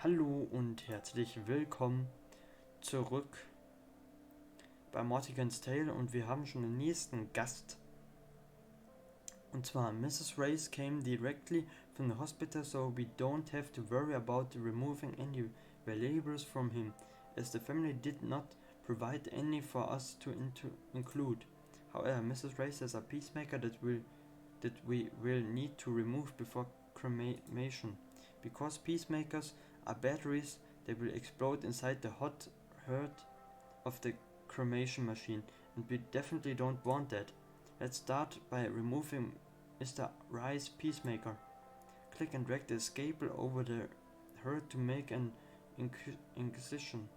Hallo und herzlich willkommen zurück bei MORTICIAN'S Tale und wir haben schon den nächsten Gast. Und zwar Mrs. Race came directly from the hospital, so we don't have to worry about removing any valuables from him, as the family did not provide any for us to include. However, Mrs. Race has a pacemaker that we will need to remove before cremation, because pacemakers are batteries that will explode inside the hot heart of the cremation machine, and we definitely don't want that. Let's start by removing Mr. Rice's pacemaker. Click and drag the scalpel over the heart to make an incision.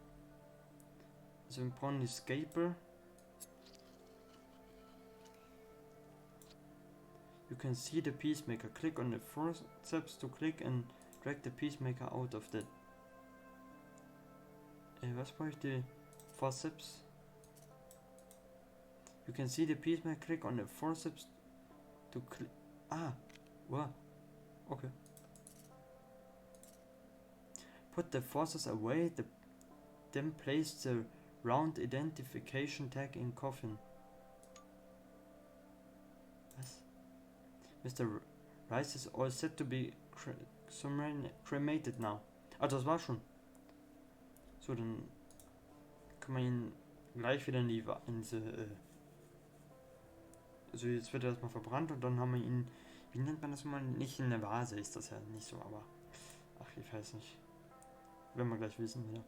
Also wir brauchen die Scalpel. You can see the pacemaker. Click on the forceps to click and drag the pacemaker out of the... was brauche ich die forceps? You can see the pacemaker. Click on the forceps to click... wow. Okay. Put the forces away, then place the round identification tag in coffin. Was? Mr. Rice is all set to be cremated now. Das war schon. So, dann können wir ihn gleich wieder in diese... also jetzt wird er erstmal verbrannt und dann haben wir ihn... Wie nennt man das mal? Nicht in der Vase ist das ja nicht so, aber... Ach, ich weiß nicht. Werden wir gleich wissen wieder.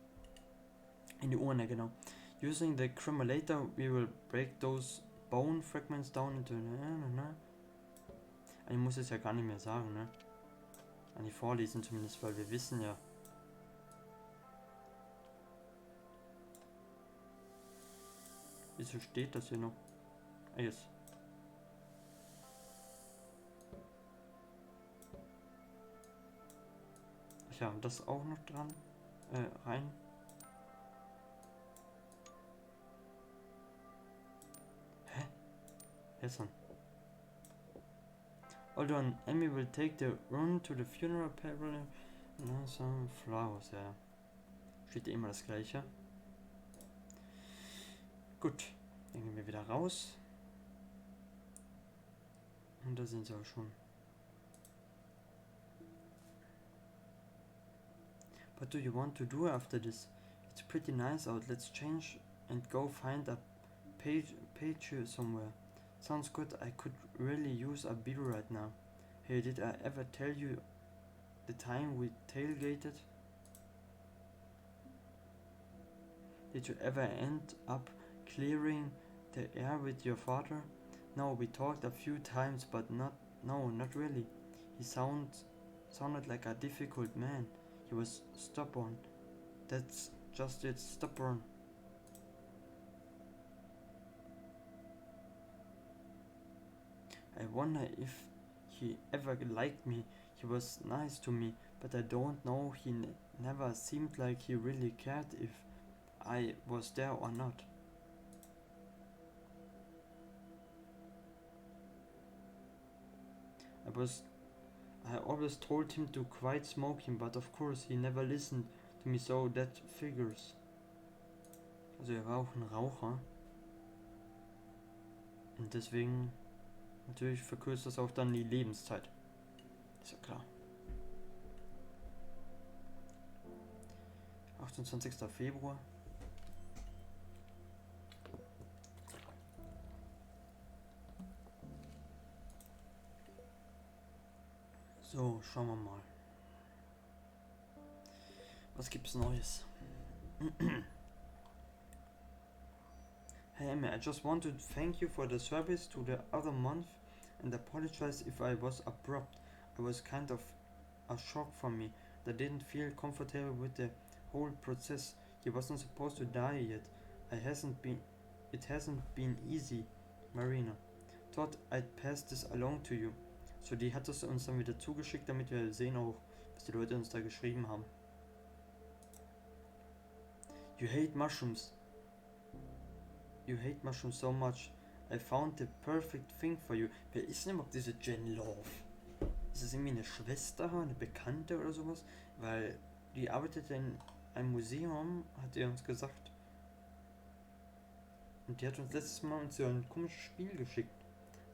In die Urne, genau. Using the cremator we will break those bone fragments down into... Ich muss es ja gar nicht mehr sagen, ne? An die vorlesen zumindest, weil wir wissen ja. Wieso steht das hier noch? Yes. Ach ja, das auch noch dran. Rein. Hä? Jetzt dann. Although Emmy will take the run to the funeral parlor and some flowers, ja. Steht immer das gleiche. Gut, dann gehen wir wieder raus. Und da sind sie auch schon. What do you want to do after this? It's pretty nice out. Let's change and go find a page somewhere. Sounds good. I could really use a beer right now. Hey, did I ever tell you the time we tailgated? Did you ever end up clearing the air with your father? No, we talked a few times, but not really. He sounded like a difficult man. He was stubborn. That's just it, stubborn. I wonder if he ever liked me. He was nice to me, but I don't know. He never seemed like he really cared if I was there or not. I always told him to quit smoking, but of course he never listened to me, so that figures. Also er war auch ein Raucher. Und deswegen natürlich verkürzt das auch dann die Lebenszeit. Ist ja klar. 28. Februar. So, schauen wir mal. Was gibt's Neues? Hey Emma, I just want to thank you for the service to the other month and apologize if I was abrupt. It was kind of a shock for me. I didn't feel comfortable with the whole process. He wasn't supposed to die yet. It hasn't been easy, Marina. Thought I'd pass this along to you. So, die hat es uns dann wieder zugeschickt, damit wir sehen auch, was die Leute uns da geschrieben haben. You hate mushrooms. You hate mushrooms so much. I found the perfect thing for you. Wer ist denn überhaupt diese Jen Love? Ist das irgendwie eine Schwester, eine Bekannte oder sowas? Weil Die arbeitet in einem Museum, hat sie uns gesagt. Und die hat uns letztes Mal so ein komisches Spiel geschickt.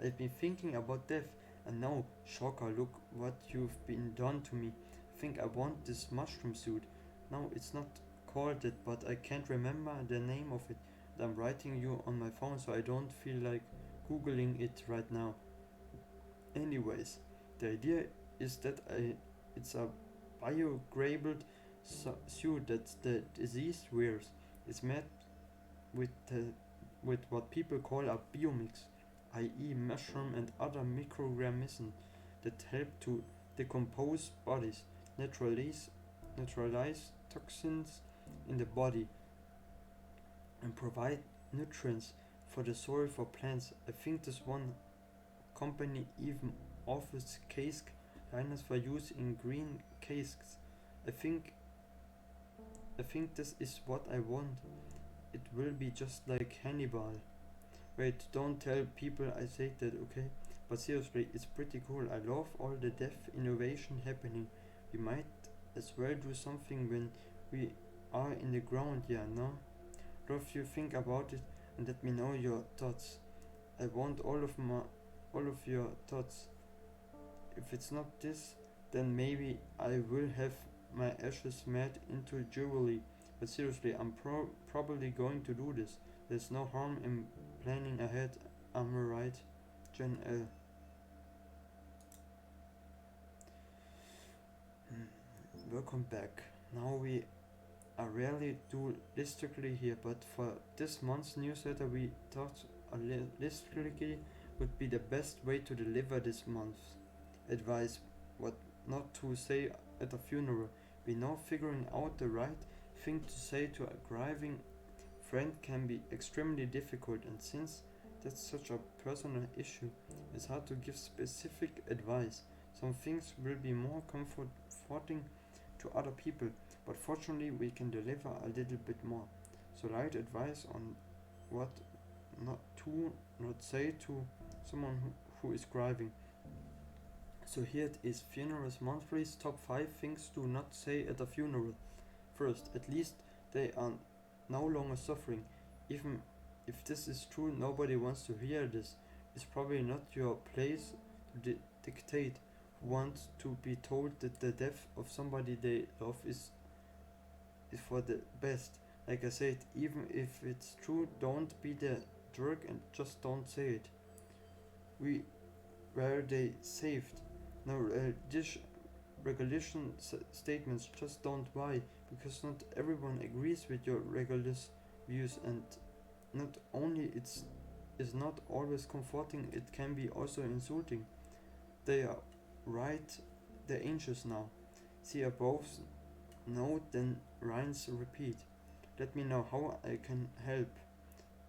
I've been thinking about death, and now, shocker, look what you've been done to me. I think I want this mushroom suit. No, it's not called it, but I can't remember the name of it. And I'm writing you on my phone, so I don't feel like googling it right now. Anyways, the idea is that it's a biodegradable suit that the deceased wears. It's made with what people call a biomix, i.e. mushroom and other microorganisms that help to decompose bodies, neutralize toxins in the body, and provide nutrients for the soil for plants. I think this one company even offers case liners for use in green casks. I think this is what I want. It will be just like Hannibal. Wait, don't tell people I said that, okay? But seriously, it's pretty cool. I love all the deaf innovation happening. We might as well do something when we are in the ground, yeah, no? Love you think about it and let me know your thoughts. I want all of your thoughts. If it's not this, then maybe I will have my ashes made into jewelry. But seriously, I'm probably going to do this. There's no harm in planning ahead, am I right? Jen L. Welcome back. Now we are rarely dualistically here, but for this month's newsletter we thought holistically would be the best way to deliver this month's advice, what not to say at a funeral. We know figuring out the right thing to say to a grieving friend can be extremely difficult, and since that's such a personal issue, it's hard to give specific advice. Some things will be more comforting to other people, but fortunately we can deliver a little bit more. So light advice on what not say to someone who is grieving. So here it is, Funerals Monthly's top 5 things to not say at a funeral. First, at least they are no longer suffering. Even if this is true, nobody wants to hear this. It's probably not your place to dictate who wants to be told that the death of somebody they love is for the best. Like I said, even if it's true, don't be the jerk and just don't say it. Were they saved? No, regulation statements just don't why, because not everyone agrees with your regulus views, and not only is not always comforting, it can be also insulting. They are right, they're anxious now. See above note, then Ryan's repeat. Let me know how I can help.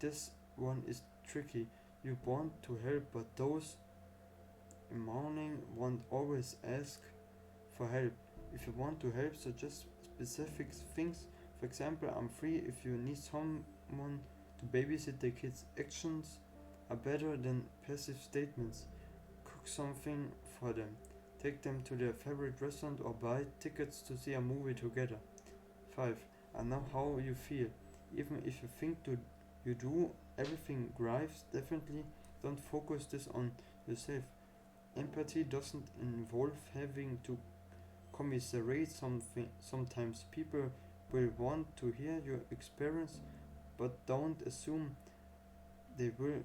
This one is tricky. You want to help, but those in mourning won't always ask for help. If you want to help, suggest specific things. For example, I'm free if you need someone to babysit the kids. Actions are better than passive statements. Cook something for them. Take them to their favorite restaurant or buy tickets to see a movie together. 5. I know how you feel. Even if you think you do everything grieves, definitely don't focus this on yourself. Empathy doesn't involve having to commiserate something. Sometimes people will want to hear your experience, but don't assume they will.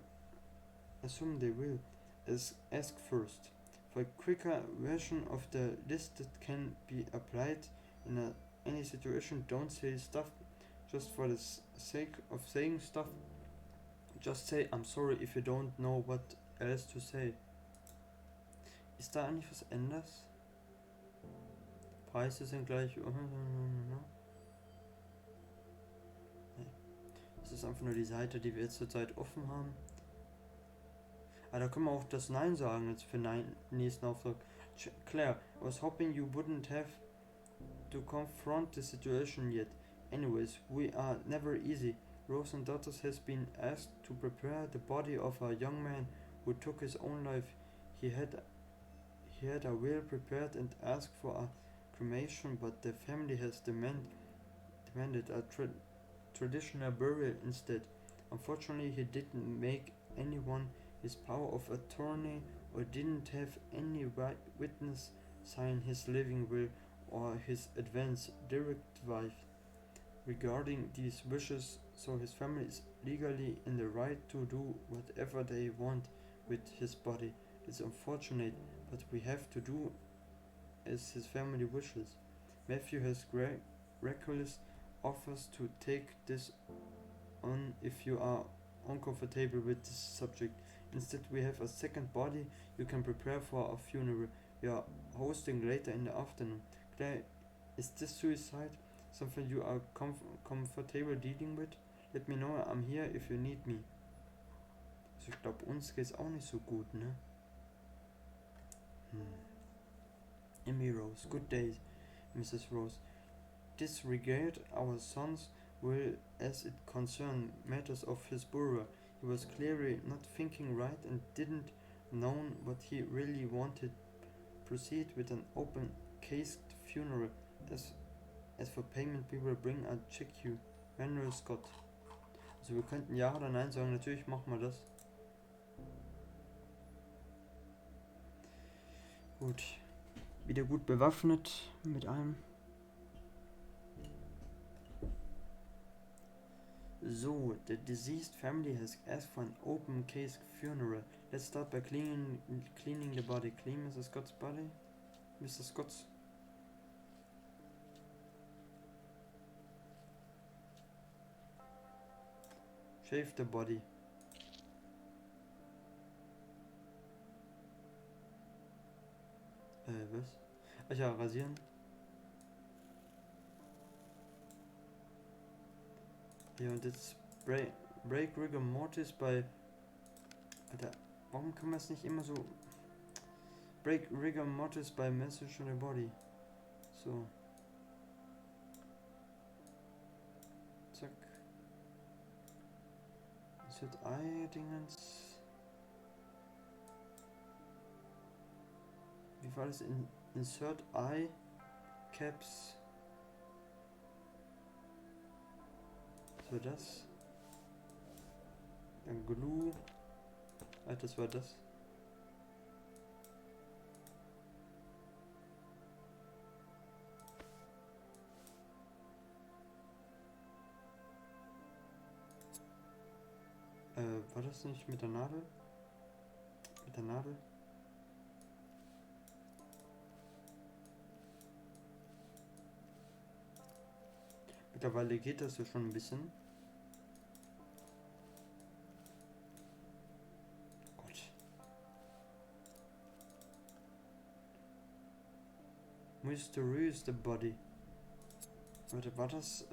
Ask first. For a quicker version of the list that can be applied in any situation, don't say stuff just for the sake of saying stuff. Just say I'm sorry if you don't know what else to say. Ist da eigentlich was anders? Preise sind gleich. Nee. Das ist einfach nur die Seite, die wir jetzt zurzeit offen haben. Ah, da können wir auch das Nein sagen jetzt für den nächsten Auftrag. Claire, I was hoping you wouldn't have to confront the situation yet. Anyways, we are never easy. Rose and Daughters has been asked to prepare the body of a young man who took his own life. He had a will prepared and asked for a cremation, but the family has demanded a traditional burial instead. Unfortunately, he didn't make anyone his power of attorney or didn't have any witness sign his living will or his advance directive regarding these wishes, so his family is legally in the right to do whatever they want with his body. It's unfortunate, but we have to do as his family wishes. Matthew has reckless offers to take this on if you are uncomfortable with this subject. Instead, we have a second body you can prepare for a funeral. We are hosting later in the afternoon. Claire, is this suicide something you are comfortable dealing with? Let me know, I'm here if you need me. Also ich glaube, uns geht's auch nicht so gut, ne? Emmy Rose, good day, Mrs. Rose. Disregard our son's will as it concerned matters of his burial. He was clearly not thinking right and didn't know what he really wanted. Proceed with an open cased funeral. As for payment, we will bring a check you. Manuel Scott. Also wir könnten ja oder nein sagen, natürlich machen wir das. Gut. Wieder gut bewaffnet mit allem. So, the deceased family has asked for an open case funeral. Let's start by cleaning the body. Clean Mr. Scott's body. Mr. Scott's. Shave the body. Was? Ach ja, rasieren. Ja, und jetzt Break Rigor Mortis bei... Alter, warum kann man es nicht immer so... Break Rigor Mortis by Message on the Body. So. Zack. Insert Eye-Dingens. Wie war das? Insert Eye Caps. So das. Dann Glue. Das war das. War das nicht mit der Nadel? Mit der Nadel? Mittlerweile geht das ja schon ein bisschen. Gott. Mysterious the body. Warte, war das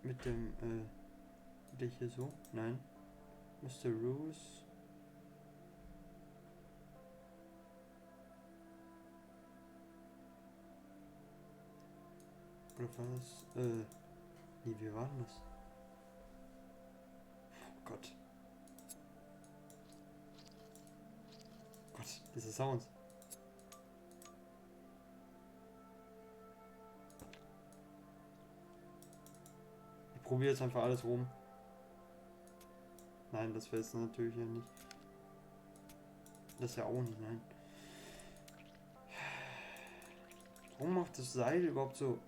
mit dem der hier so? Nein. Mr. Roos. Oder war das? Nee, wie war denn das? Oh Gott. Gott, diese Sounds. Ich probiere jetzt einfach alles rum. Nein, das wäre jetzt natürlich ja nicht. Das ja auch nicht, nein. Warum macht das Seil überhaupt so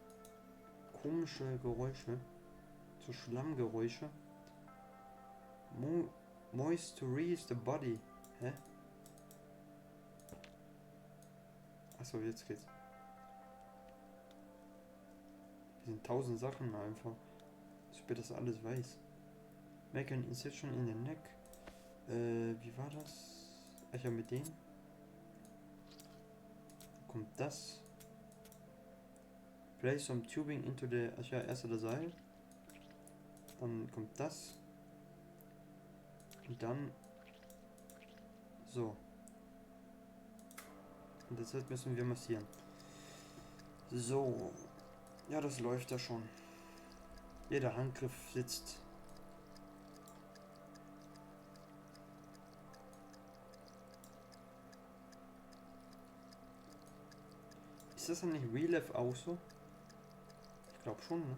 komische Geräusche? So Schlammgeräusche? Moisturize the body. Hä? Achso, jetzt geht's. Hier sind 1000 Sachen einfach. Ich bin das alles weiß. Make an incision in the neck. Wie war das? Ach ja, mit dem. Kommt das. Place some tubing into the... Ach ja, erst das Seil. Dann kommt das. Und dann... So. Und deshalb müssen wir massieren. So. Ja, das läuft ja schon. Jeder Handgriff sitzt. Ist das dann nicht Real Life auch so? Ich glaube schon, ne?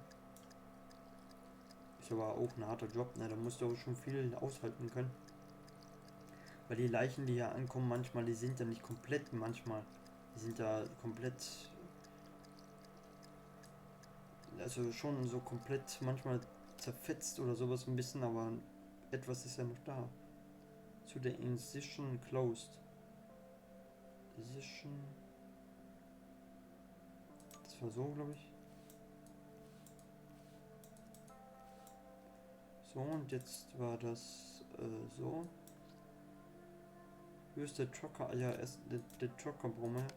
Ist aber auch ein harter Job, ne? Da musst du auch schon viel aushalten können. Weil die Leichen, die hier ankommen, manchmal, die sind ja nicht komplett, manchmal. Die sind ja komplett. Also schon so komplett manchmal zerfetzt oder sowas ein bisschen, aber etwas ist ja noch da. To the incision closed. Incision. Das war so, glaube ich. So, und jetzt war das so. Hier ist der Trucker. Ja, erst der Trucker Brumme.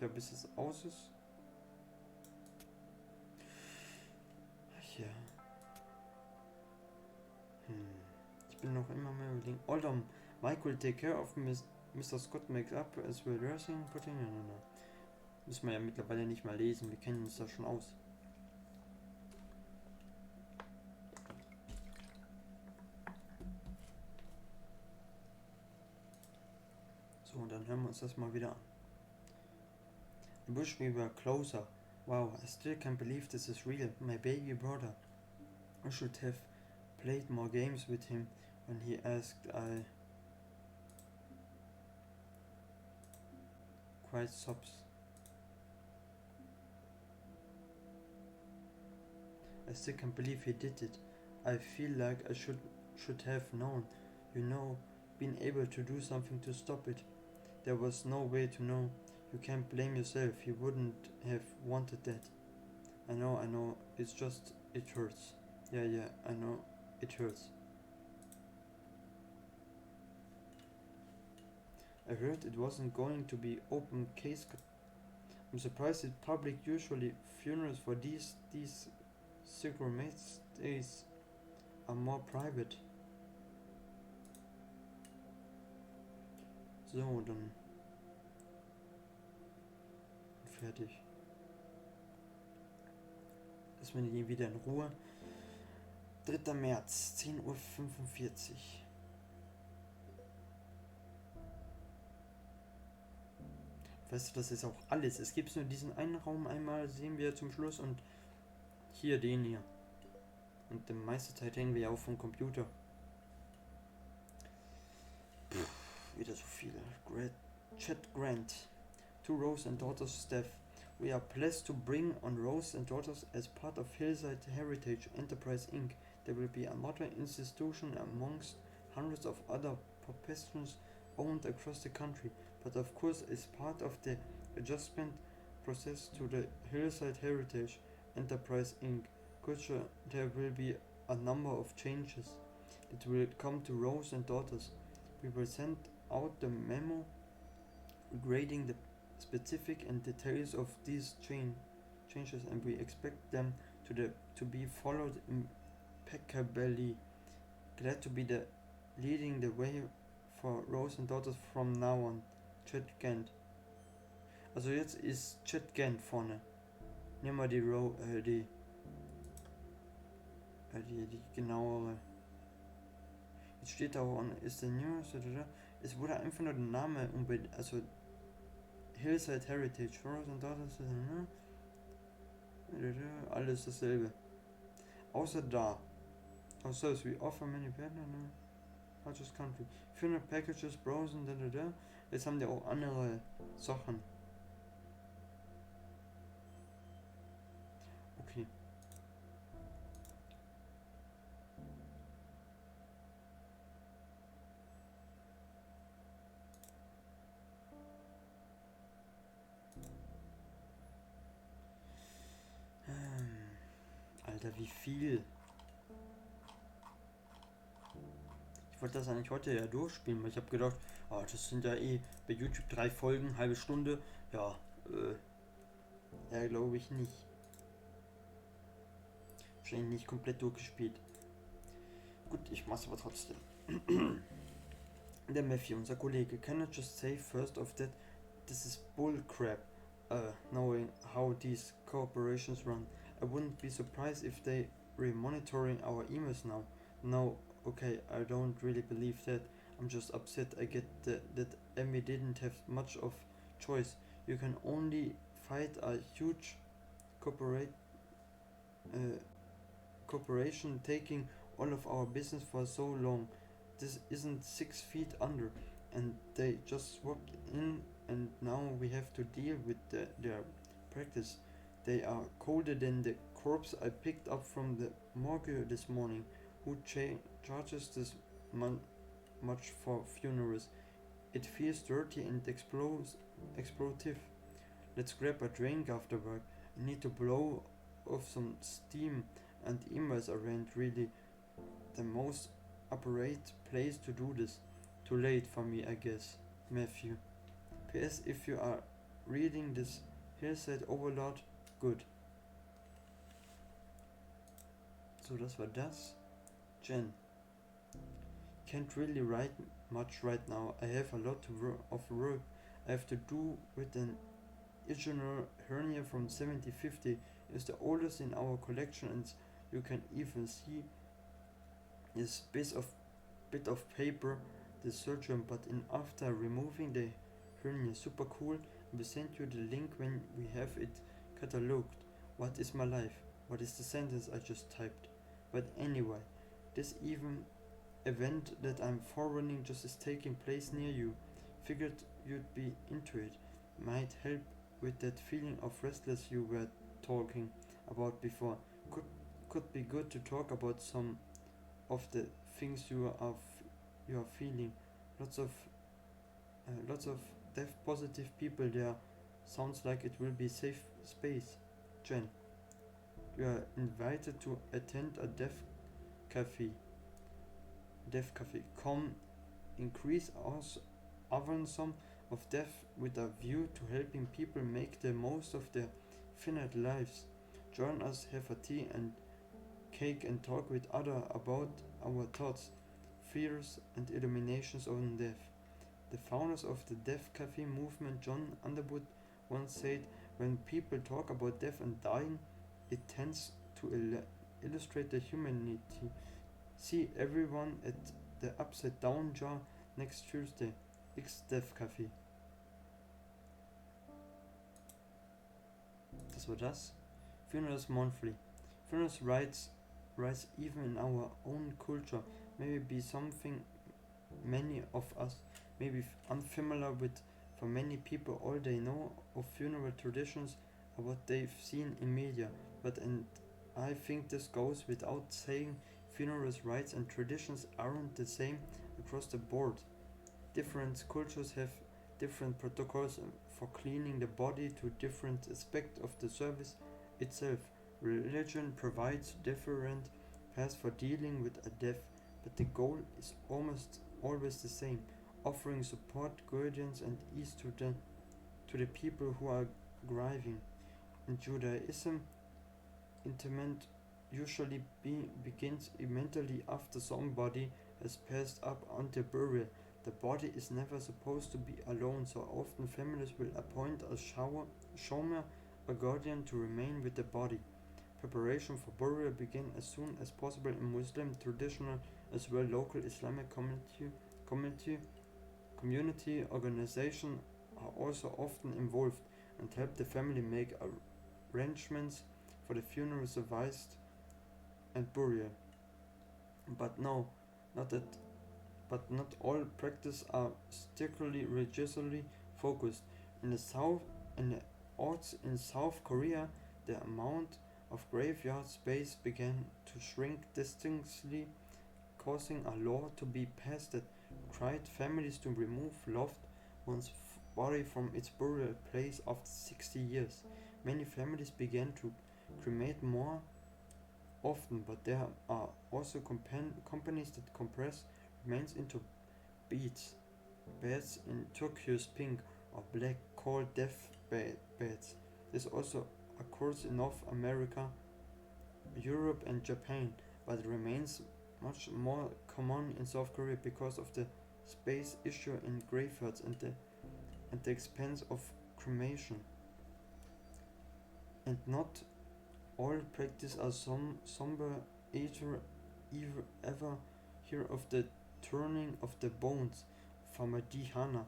Ja, bis es aus ist. Ach ja. Ich bin noch immer mehr überlegen. Oldham, Mike will take care of Mr. Scott makes up as well dressing, putting. No. Müssen wir ja mittlerweile nicht mal lesen. Wir kennen uns da schon aus. So, und dann hören wir uns das mal wieder an. I wish we were closer. Wow, I still can't believe this is real. My baby brother. I should have played more games with him when he asked. I quite sobs. I still can't believe he did it. I feel like I should have known, been able to do something to stop it. There was no way to know. You can't blame yourself. He wouldn't have wanted that. I know. It's just, it hurts. Yeah, I know. It hurts. I heard it wasn't going to be open case. I'm surprised that public usually funerals for these days are more private. So, dann fertig. Lassen wir ihn wieder in Ruhe. 3. März, 10:45 Uhr. Weißt du, das ist auch alles. Es gibt nur diesen einen Raum einmal, sehen wir zum Schluss, und hier den hier. Und die meiste Zeit hängen wir ja auch vom Computer. Wieder so viele. Chat Grant. To Rose and Daughters staff. We are pleased to bring on Rose and Daughters as part of Hillside Heritage Enterprise Inc. There will be another institution amongst hundreds of other professions owned across the country, but of course as part of the adjustment process to the Hillside Heritage Enterprise Inc. Culture, there will be a number of changes that will come to Rose and Daughters. We will send out the memo grading the specific and details of these changes, and we expect them to be followed impeccably. Glad to be leading the way for Rose and Daughters from now on. Chat Gant. Also jetzt ist Chat Gant vorne. Nehmen wir die genauere. Jetzt steht da auch, ist der News, es wurde einfach nur der Name also Hillside Heritage, Rose and Daughters, alles dasselbe. Außer da. Also we offer many partners, largest country. 400 packages, browsen, Jetzt haben die auch andere Sachen. Okay. Alter, wie viel? Ich wollte das eigentlich heute ja durchspielen, weil ich habe gedacht, das sind ja bei YouTube 3 Folgen, halbe Stunde. Ja, glaube ich nicht. Wahrscheinlich nicht komplett durchgespielt. Gut, ich mach's aber trotzdem. Der Matthew, unser Kollege, can I just say first of that this is bullcrap, knowing how these corporations run. I wouldn't be surprised if they were monitoring our emails now. No, okay, I don't really believe that. I'm just upset I get that Emmy didn't have much of choice. You can only fight a huge corporate corporation taking all of our business for so long. This isn't 6 feet under, and they just swapped in, and now we have to deal with their practice. They are colder than the corpse I picked up from the morgue this morning. Who charges this much for funerals? It feels dirty and explosive. Let's grab a drink after work. I need to blow off some steam, and emails aren't really the most appropriate place to do this. Too late for me, I guess. Matthew. P.S. If you are reading this Hillside Overlord, good. So das war das. Jen. Can't really write much right now. I have a lot of work I have to do with an original hernia from 1750. It's the oldest in our collection, and you can even see this bit of paper the surgeon put in after removing the hernia. Super cool. We send you the link when we have it catalogued. What is my life? What is the sentence I just typed? But anyway, this event that I'm forwarding just is taking place near you. Figured you'd be into it. Might help with that feeling of restless you were talking about before. Could be good to talk about some of the things you are feeling. Lots of deaf positive people there. Sounds like it will be safe space. Jen. You are invited to attend a deaf cafe. Come increase us avancement of deaf with a view to helping people make the most of their finite lives. Join us, have a tea and cake, and talk with others about our thoughts, fears, and illuminations on death. The founders of the Deaf Cafe movement, John Underwood, once said, when people talk about death and dying, it tends to illustrate the humanity. See everyone at the Upside Down Jar next Tuesday. X Deaf Cafe. Das war das. Funerals monthly. Funerals rise even in our own culture. Maybe be something many of us may be unfamiliar with. For many people, all they know of funeral traditions are what they've seen in media. But and I think this goes without saying, funerals rites and traditions aren't the same across the board. Different cultures have different protocols for cleaning the body to different aspects of the service itself. Religion provides different paths for dealing with a death, but the goal is almost always the same: offering support, guidance, and ease to the people who are grieving. In Judaism, interment usually begins immediately after somebody has passed up until burial. The body is never supposed to be alone, so often families will appoint a shomer, a guardian, to remain with the body. Preparation for burial begin as soon as possible in Muslim traditional as well. Local Islamic community organizations are also often involved and help the family make arrangements for the funeral, service, and burial. But not all practices are strictly religiously focused. In the odds in South Korea, the amount of graveyard space began to shrink distinctly, causing a law to be passed that required families to remove loved one's body from its burial place after 60 years. Many families began to cremate more often, but there are also companies that compress remains into beds in turquoise, pink, or black, called death beds. This also occurs in North America, Europe, and Japan, but it remains much more common in South Korea because of the space issue in graveyards and the expense of cremation. And not all practice are somber. Ever hear of the turning of the bones from a dihana,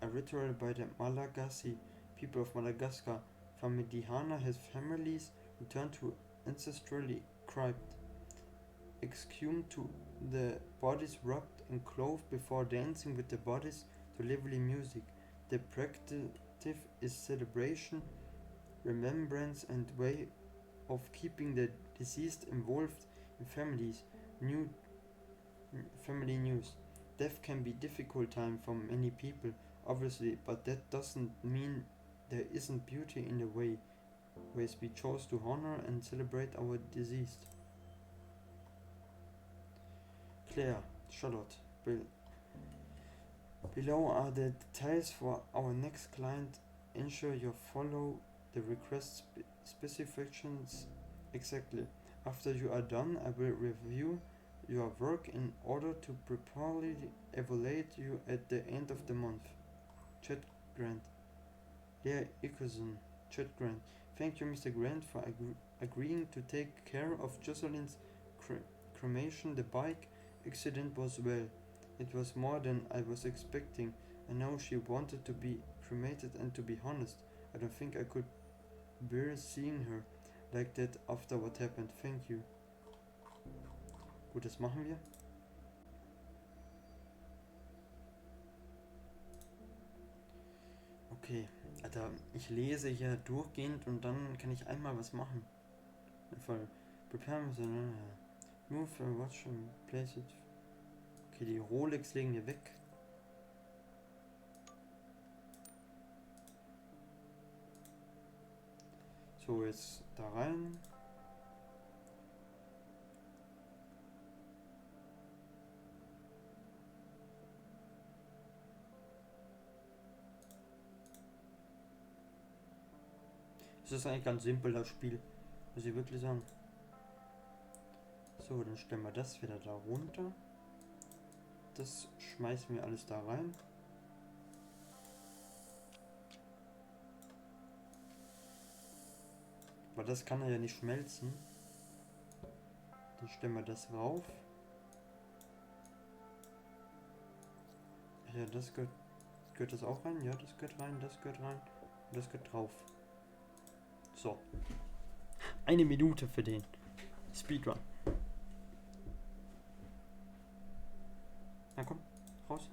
a ritual by the Malagasy people of Madagascar. Famidihana has families returned to ancestrally crypt, exhumed to the bodies rubbed and clothed before dancing with the bodies to lively music. The practice is celebration, remembrance and way of keeping the deceased involved in family news. Death can be difficult time for many people, obviously, but that doesn't mean there isn't beauty in the ways we chose to honor and celebrate our deceased. Claire, Charlotte, below are the details for our next client. Ensure you follow the request specifications exactly. After you are done, I will review your work in order to properly evaluate you at the end of the month. Chet Grant. Leah Ickerson, Chet Grant. Thank you, Mr. Grant, for agreeing to take care of Jocelyn's cremation. The bike accident was it was more than I was expecting. I know she wanted to be cremated, and to be honest, I don't think I could bear seeing her like that after what happened. Thank you. Gut, das machen wir. Okay, Alter, ich lese hier durchgehend und dann kann ich einmal was machen. Voll. Prepare move and watch and place it. Okay, die Rolex legen wir weg. So, jetzt da rein. Es ist eigentlich ganz simpel, das Spiel, muss ich wirklich sagen. So, dann stellen wir das wieder da runter. Das schmeißen wir alles da rein. Aber das kann er ja nicht schmelzen. Dann stellen wir das rauf. Ja, das gehört das auch rein? Ja, das gehört rein, das gehört rein. Und das gehört drauf. So. 1 Minute für den Speedrun. Na komm, raus.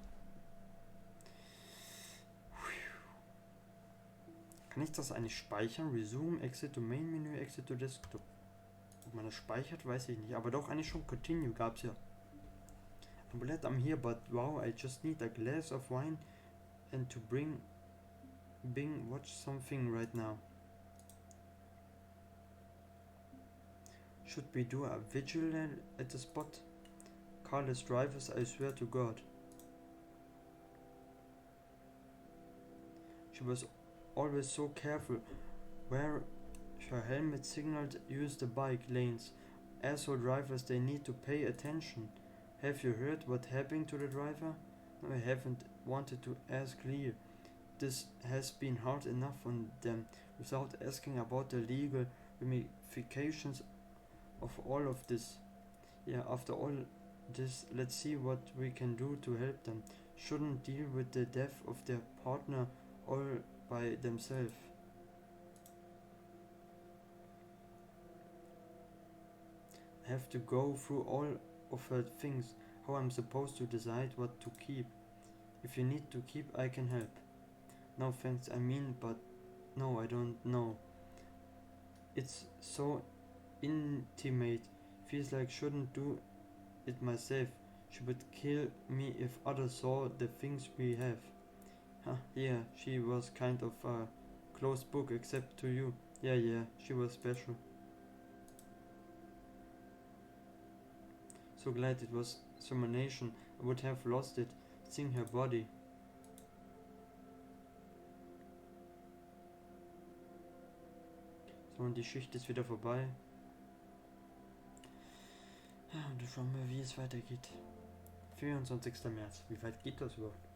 Kann ich das eigentlich speichern? Resume, Exit to Main Menü, Exit to Desktop. Ob man das speichert, weiß ich nicht. Aber doch eigentlich schon Continue gab's ja. I'm glad I'm here, but wow, I just need a glass of wine and to bring watch something right now. Should we do a vigil at the spot? Carless drivers, I swear to God. She was always so careful. Wear her helmet, signaled, use the bike lanes. Asshole drivers, they need to pay attention. Have you heard what happened to the driver? No, I haven't wanted to ask Leah. This has been hard enough on them without asking about the legal ramifications of all of this. Yeah, after all this, let's see what we can do to help them. Shouldn't deal with the death of their partner all by themselves. I have to go through all of her things, how I'm supposed to decide what to keep. If you need to keep, I can help. No thanks, I mean, but no, I don't know. It's so intimate, feels like shouldn't do it myself. She would kill me if others saw the things we have. Huh, yeah, she was kind of a closed book except to you. Yeah, she was special. So glad it was termination. I would have lost it, seeing her body. So, und die Schicht ist wieder vorbei. Ja, und dann schauen wir, wie es weitergeht. 24. März. Wie weit geht das überhaupt?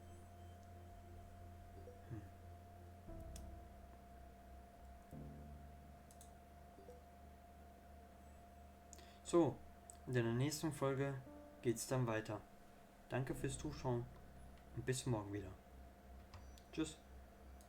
So, und in der nächsten Folge geht's dann weiter. Danke fürs Zuschauen und bis morgen wieder. Tschüss.